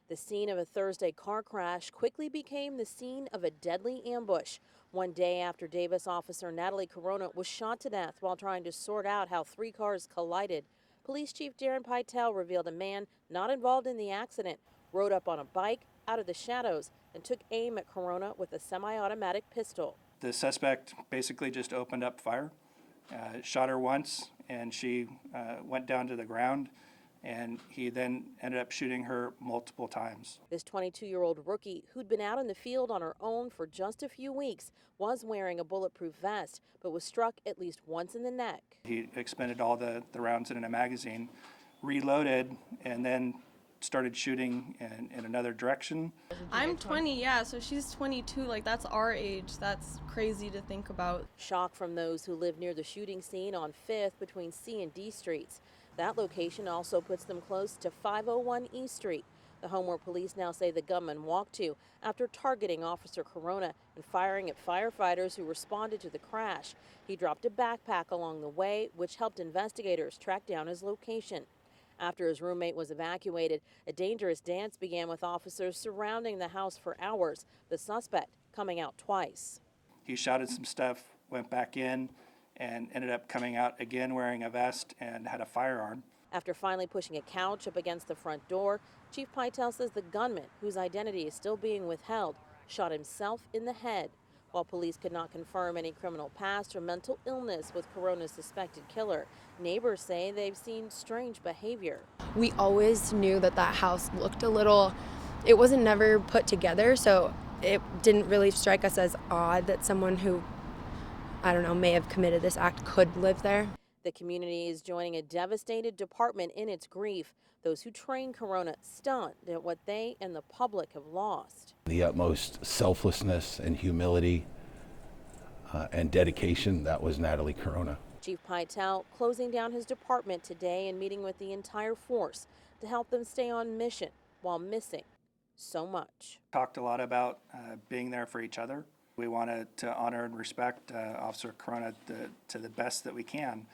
The scene of a Thursday car crash quickly became the scene of a deadly ambush. One day after Davis officer Natalie Corona was shot to death while trying to sort out how three cars collided, Police Chief Darren Pytel revealed a man not involved in the accident rode up on a bike out of the shadows and took aim at Corona with a semi-automatic pistol. The suspect basically just opened up fire, shot her once, and she went down to the ground, and he then ended up shooting her multiple times. This 22-year-old rookie, who'd been out in the field on her own for just a few weeks, was wearing a bulletproof vest, but was struck at least once in the neck. He expended all the rounds in a magazine, reloaded, and then started shooting in another direction. I'm 20, yeah, so she's 22. Like, that's our age. That's crazy to think about. Shock from those who live near the shooting scene on 5th between C and D streets. That location also puts them close to 501 E Street, the home where police now say the gunman walked to after targeting Officer Corona and firing at firefighters who responded to the crash. He dropped a backpack along the way, which helped investigators track down his location. After his roommate was evacuated, a dangerous dance began with officers surrounding the house for hours, the suspect coming out twice. He shouted some stuff, went back in, and ended up coming out again wearing a vest and had a firearm. After finally pushing a couch up against the front door, Chief Pytel says the gunman, whose identity is still being withheld, shot himself in the head. While police could not confirm any criminal past or mental illness with Corona's suspected killer, neighbors say they've seen strange behavior. We always knew that house looked a little, it wasn't never put together, so it didn't really strike us as odd that someone who, I don't know, may have committed this act could live there. The community is joining a devastated department in its grief. Those who train Corona stunned at what they and the public have lost. The utmost selflessness and humility and dedication, that was Natalie Corona. Chief Pytel closing down his department today and meeting with the entire force to help them stay on mission while missing so much. Talked a lot about being there for each other. We wanted to honor and respect Officer Corona to the best that we can.